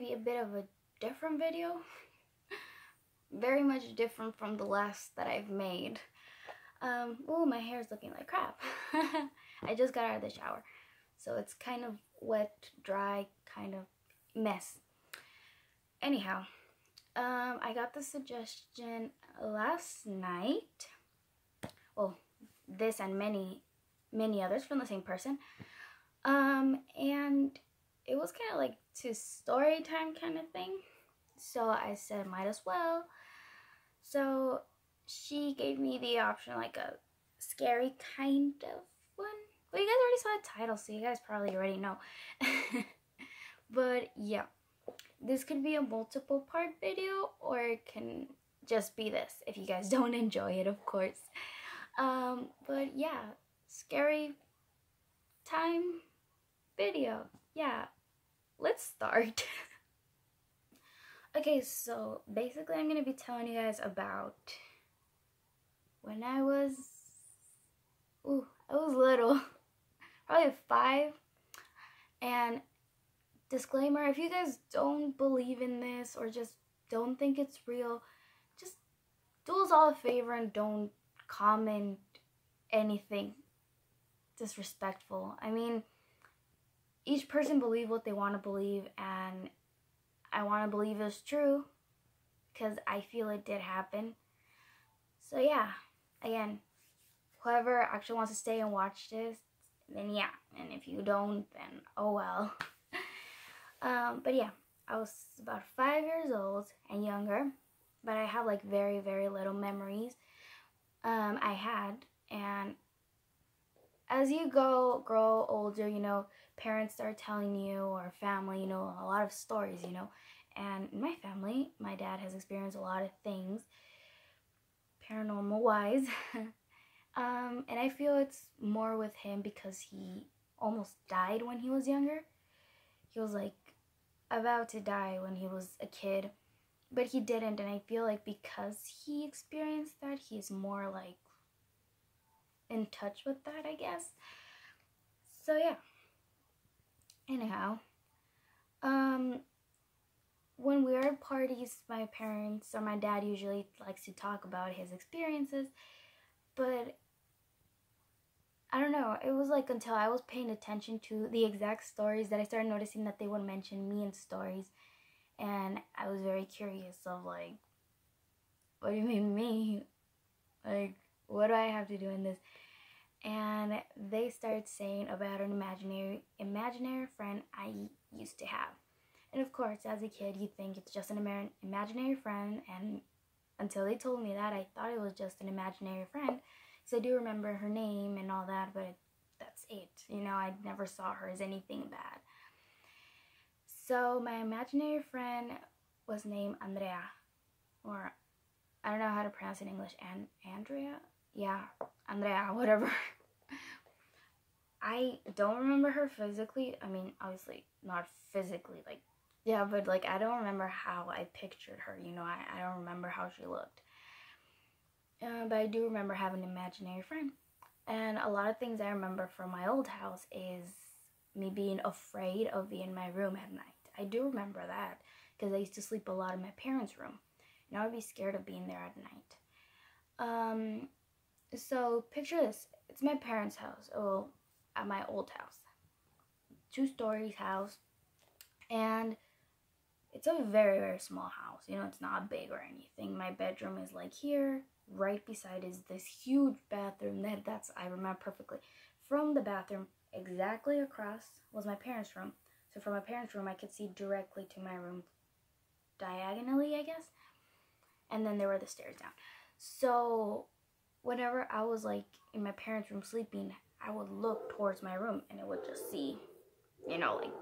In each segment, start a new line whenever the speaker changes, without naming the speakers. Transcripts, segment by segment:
be a bit of a different video. Very much different from the last that I've made. Oh, my hair is looking like crap. I just got out of the shower, so it's kind of wet, dry, kind of mess. Anyhow, I got the suggestion last night. Well, this and many others from the same person. And it was kind of like to story time kind of thing. So I said, might as well. So she gave me the option, like a scary kind of one. Well, you guys already saw the title, so you guys probably already know. But yeah, this could be a multiple part video, or it can just be this if you guys don't enjoy it, of course. But yeah, scary time video. Yeah, let's start. Okay, so basically I'm gonna be telling you guys about when I was little, probably 5. And disclaimer, if you guys don't believe in this or just don't think it's real, just do us all a favor and don't comment anything disrespectful. I mean, each person believe what they want to believe, and I want to believe it's true because I feel it did happen. So yeah, again, whoever actually wants to stay and watch this, then yeah, and if you don't, then oh well. But yeah, I was about 5 years old and younger, but I have like very, very little memories. I had, and as you grow older, you know, parents start telling you, or family, you know, a lot of stories, you know. And in my family, my dad has experienced a lot of things, paranormal wise. And I feel it's more with him because he almost died when he was younger. He was like about to die when he was a kid, but he didn't. And I feel like because he experienced that, he's more like in touch with that, I guess. So yeah. Anyhow, when we're at parties, my parents or my dad usually likes to talk about his experiences, but I don't know, it was like until I was paying attention to the exact stories that I started noticing that they would mention me in stories, and I was very curious of like, what do you mean me? Like, what do I have to do in this? And they started saying about an imaginary friend I used to have. And of course, as a kid, you think it's just an imaginary friend, and until they told me that, I thought it was just an imaginary friend. So I do remember her name and all that, but that's it. You know, I never saw her as anything bad. So my imaginary friend was named Andrea, or I don't know how to pronounce it in English. Andrea? Yeah, Andrea, whatever. I don't remember her physically. I mean, obviously not physically, like, yeah, but like I don't remember how I pictured her, you know. I don't remember how she looked. But I do remember having an imaginary friend. And a lot of things I remember from my old house is me being afraid of being in my room at night. I do remember that because I used to sleep a lot in my parents' room, and I would be scared of being there at night. So picture this. It's my parents' house, well, at my old house. 2 stories house, and it's a very, very small house. You know, it's not big or anything. My bedroom is like here. Right beside is this huge bathroom. That's I remember perfectly. From the bathroom, exactly across was my parents' room. So from my parents' room, I could see directly to my room, diagonally, I guess. And then there were the stairs down. So whenever I was like in my parents' room sleeping, I would look towards my room and it would just see, you know, like,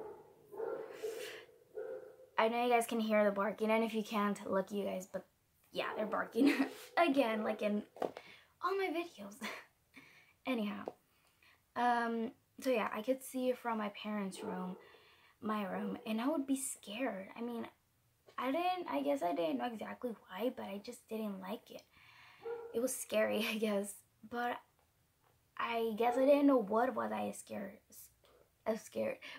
I know you guys can hear the barking, and if you can't, lucky you guys, but yeah, they're barking again, like in all my videos. Anyhow, so yeah, I could see it from my parents' room, my room, and I would be scared. I mean, I guess I didn't know exactly why, but I just didn't like it. It was scary, I guess, but I guess I didn't know what was I scared.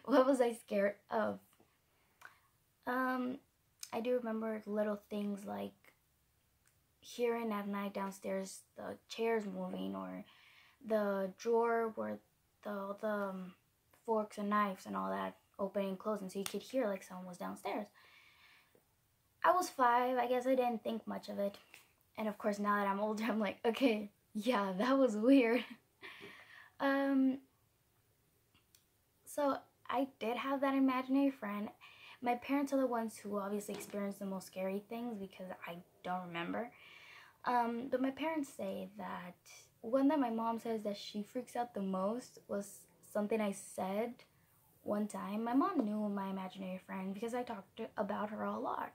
What was I scared of? I do remember little things like hearing at night downstairs the chairs moving, or the drawer where the forks and knives and all that opening and closing, so you could hear like someone was downstairs. I was 5, I guess I didn't think much of it. And of course, now that I'm older, I'm like, okay, yeah, that was weird. So I did have that imaginary friend. My parents are the ones who obviously experienced the most scary things because I don't remember. But my parents say that one that my mom says that she freaks out the most was something I said one time. My mom knew my imaginary friend because I talked about her a lot.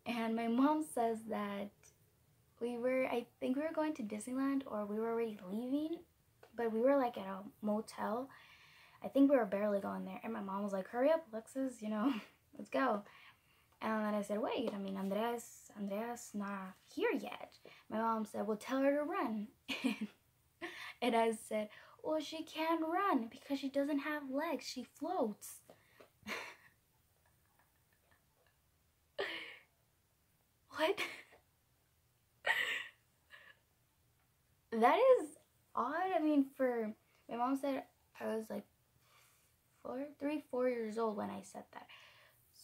And my mom says that I think we were going to Disneyland, or we were already leaving, but we were like at a motel. I think we were barely going there. And my mom was like, hurry up, Alexis, let's go. And then I said, wait, Andrea's not here yet. My mom said, well, tell her to run. And I said, well, she can't run because she doesn't have legs. She floats. What? That is odd. For my mom said I was like 4 years old when I said that.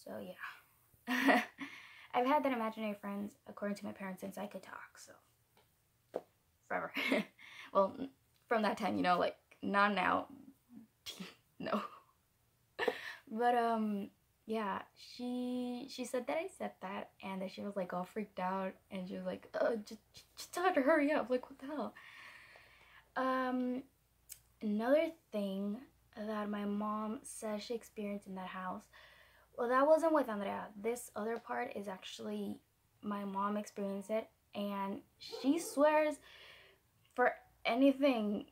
So yeah. I've had that imaginary friends, according to my parents, since I could talk, so forever. Well, from that time, like not now. No. But yeah, she said that I said that, and that she was like all freaked out, and she was like, just tell her to hurry up. Like, what the hell? Another thing that my mom says she experienced in that house, well, that wasn't with Andrea. This other part is actually my mom experienced it, and she swears for anything,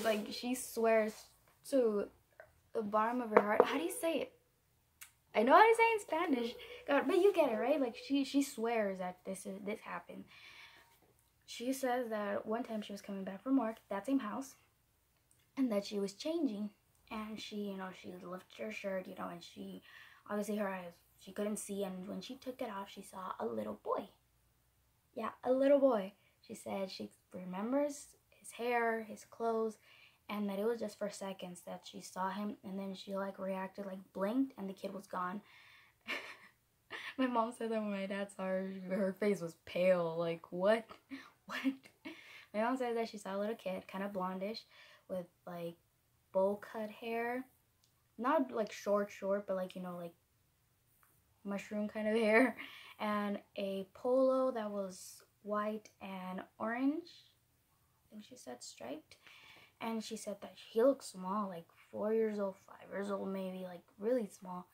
like she swears to the bottom of her heart. How do you say it? I know how to say it in Spanish, God, but you get it, right? Like she swears that this happened. She says that one time she was coming back from work, that same house, and that she was changing, and she lifted her shirt, and she, obviously her eyes, she couldn't see, and when she took it off, she saw a little boy. Yeah, a little boy. She said she remembers his hair, his clothes, and that it was just for seconds that she saw him, and then she like reacted, like blinked, and the kid was gone. My mom said that when my dad saw her face was pale. Like, what? My mom said that she saw a little kid, kind of blondish, with like bowl cut hair, not like short, but like like mushroom kind of hair, and a polo that was white and orange. I think she said striped. And she said that he looked small, like 4 years old, 5 years old maybe, like really small.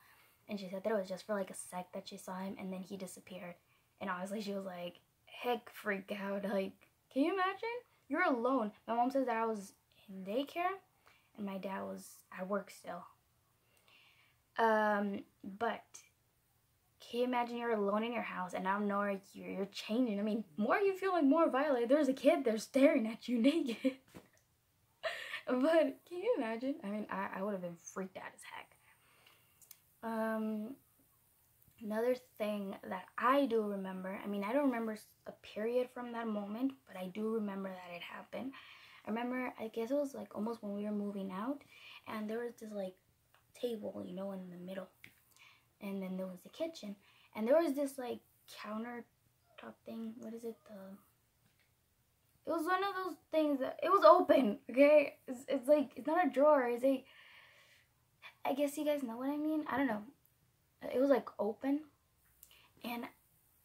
And she said that it was just for like a sec that she saw him, and then he disappeared. And honestly, she was like, heck, freak out. Like, can you imagine? You're alone. My mom says that I was in daycare, and my dad was at work still. But can you imagine you're alone in your house, and out of nowhere you're changing? More you feel like more violated. There's a kid there staring at you naked. But can you imagine? I would have been freaked out as heck. Another thing that I do remember, I don't remember a period from that moment, but I do remember that it happened. I remember, I guess it was like almost when we were moving out, and there was this like table, in the middle, and then there was the kitchen, and there was this like countertop thing. What is it? It was one of those things that, it was open, okay? It's like, it's not a drawer, I guess you guys know what I mean? I don't know. It was like open, and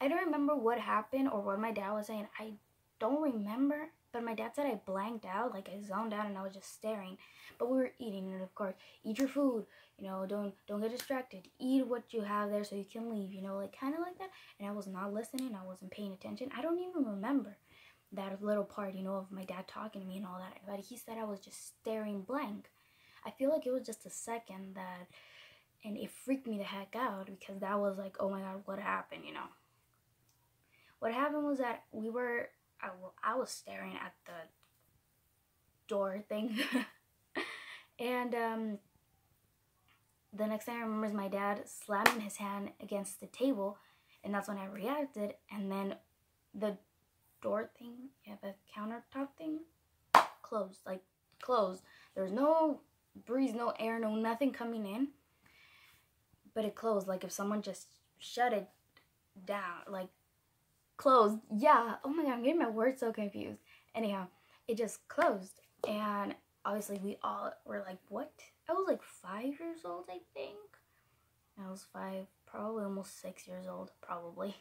I don't remember what happened or what my dad was saying. I don't remember, but my dad said I blanked out, like I zoned out and I was just staring. But we were eating, and of course, eat your food, don't get distracted. Eat what you have there so you can leave, like kind of like that. And I was not listening, I wasn't paying attention. I don't even remember that little part, of my dad talking to me and all that. But he said I was just staring blank. I feel like it was just a second that, and it freaked me the heck out, because that was like, oh my God, what happened, What happened was that I was staring at the door thing, and the next thing I remember is my dad slamming his hand against the table, and that's when I reacted. And then the door thing, yeah, the countertop thing, closed. There was no breeze, no air, no nothing coming in, but it closed. Like if someone just shut it down, like closed. Yeah. Oh my god, I'm getting my words so confused. Anyhow, it just closed, and obviously we all were like, what? I was like 5 years old, I think. I was 5, probably almost 6 years old, probably.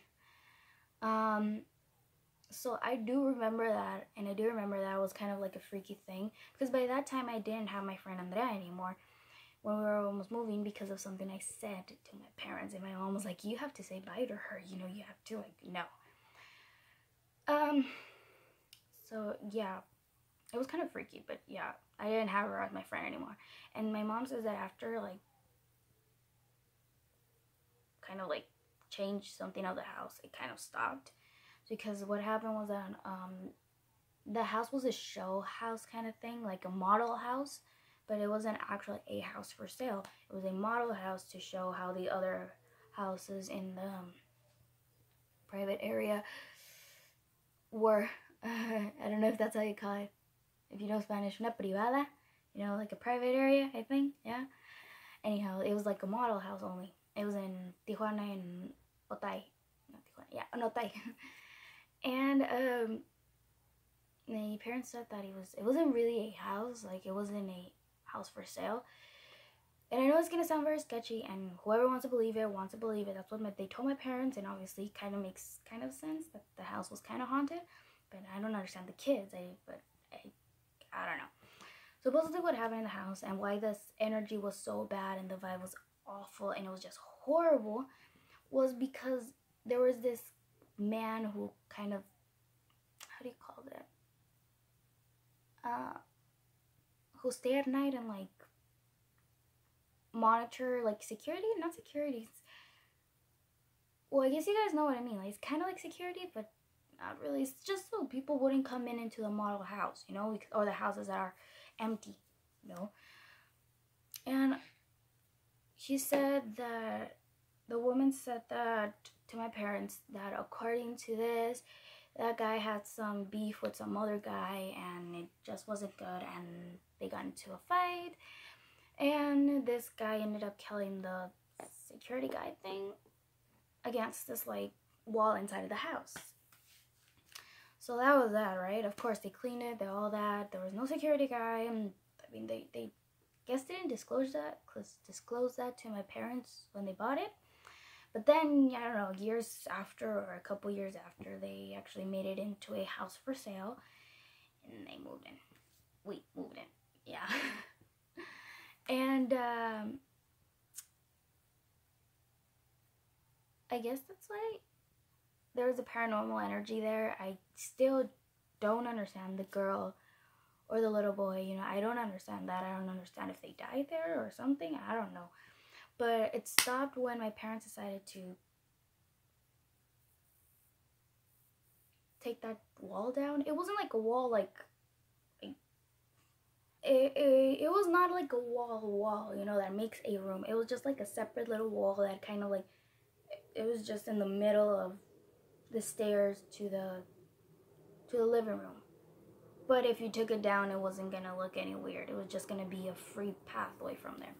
So I do remember that, and I do remember that was kind of like a freaky thing, because by that time I didn't have my friend Andrea anymore when we were almost moving, because of something I said to my parents, and my mom was like, you have to say bye to her, you know, you have to, like, no. So yeah, it was kind of freaky, but yeah, I didn't have her as my friend anymore. And my mom says that after, like, kind of like changed something of the house, it kind of stopped. Because what happened was that the house was a show house kind of thing, like a model house, but it wasn't actually a house for sale. It was a model house to show how the other houses in the private area were. I don't know if that's how you call it. If you know Spanish, una privada, you know, like a private area, I think, yeah. Anyhow, it was like a model house only. It was in Tijuana and Otay. Not Tijuana, yeah, no, Otay. And my parents said that it wasn't really a house, like it wasn't a house for sale. And I know it's gonna sound very sketchy, and whoever wants to believe it wants to believe it. That's what they told my parents, and obviously it kind of makes kind of sense that the house was kind of haunted. But I don't understand the kids. I don't know. Supposedly what happened in the house and why this energy was so bad and the vibe was awful and it was just horrible was because there was this man who kind of, how do you call that? Who stay at night and like monitor like security, not security. Well, I guess you guys know what I mean. Like it's kind of like security, but not really. It's just so people wouldn't come in into the model house, you know, or the houses that are empty, you know. And she said that the woman said that to my parents that according to this, that guy had some beef with some other guy and it just wasn't good and they got into a fight and this guy ended up killing the security guy thing against this like wall inside of the house. So that was that, right? Of course they cleaned it, all that. There was no security guy, and I mean they guess didn't disclose that to my parents when they bought it. But then, I don't know, years after or a couple years after, they actually made it into a house for sale. And they moved in. We moved in. Yeah. And, I guess that's why there was a paranormal energy there. I still don't understand the girl or the little boy. You know, I don't understand that. I don't understand if they died there or something. I don't know. But it stopped when my parents decided to take that wall down. It wasn't like a wall, like it was not like a wall, you know, that makes a room. It was just like a separate little wall that kind of like, it was just in the middle of the stairs to the living room. But if you took it down, it wasn't gonna look any weird. It was just gonna be a free pathway from there.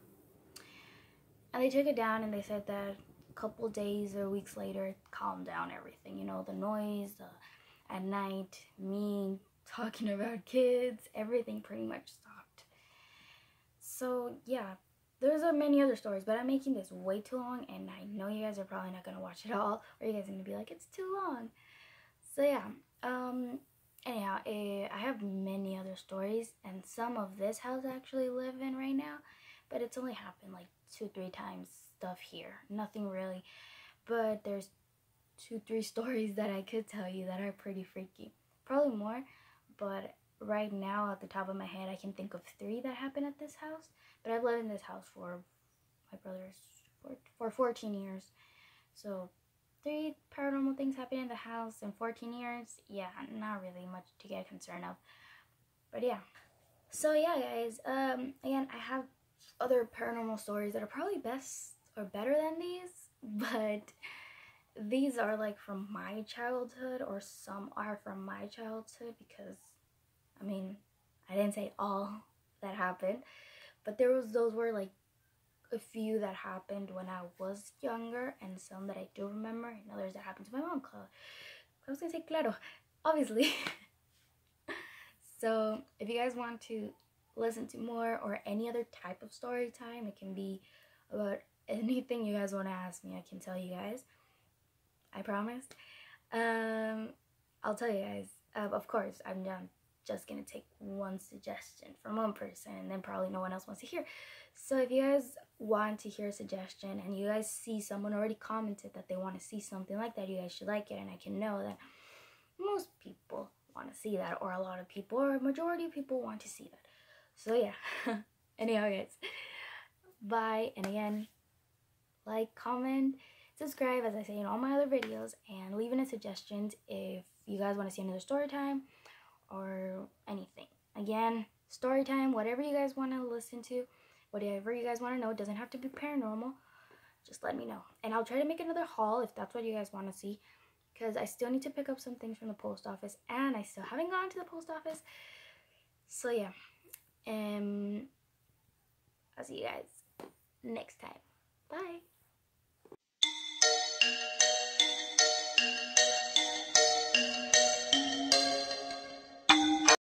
And they took it down and they said that a couple days or weeks later, it calmed down everything. You know, the noise, at night, me talking about kids, everything pretty much stopped. So, yeah, there's many other stories, but I'm making this way too long, and I know you guys are probably not going to watch it all, or you guys are going to be like, it's too long. So, yeah, anyhow, I have many other stories, and some of this house I actually live in right now, but it's only happened like 2-3 times stuff here. Nothing really. But there's 2-3 stories that I could tell you that are pretty freaky. Probably more. But right now, at the top of my head, I can think of 3 that happened at this house. But I've lived in this house for my brother's for 14 years. So 3 paranormal things happened in the house in 14 years. Yeah, not really much to get concerned of. But yeah. So yeah, guys. Again, I have other paranormal stories that are probably best or better than these, but these are like from my childhood, or some are from my childhood, because I mean, I didn't say all that happened, but those were like a few that happened when I was younger, and some that I do remember, and others that happened to my mom. I was gonna say claro, obviously. So if you guys want to listen to more or any other type of story time, it can be about anything you guys want to ask me. I can tell you guys, I promise. I'll tell you guys. Of course, I'm just gonna take one suggestion from one person, and then probably no one else wants to hear. So if you guys want to hear a suggestion, and you guys see someone already commented that they want to see something like that, you guys should like it, and I can know that most people want to see that, or a lot of people, or a majority of people want to see that. So yeah. Anyhow, guys, bye. And again, like, comment, subscribe, as I say in all my other videos, and leave in suggestions if you guys want to see another story time or anything. Again, story time, whatever you guys want to listen to, whatever you guys want to know. It doesn't have to be paranormal. Just let me know, and I'll try to make another haul if that's what you guys want to see, because I still need to pick up some things from the post office, and I still haven't gone to the post office. So yeah, I'll see you guys next time. Bye.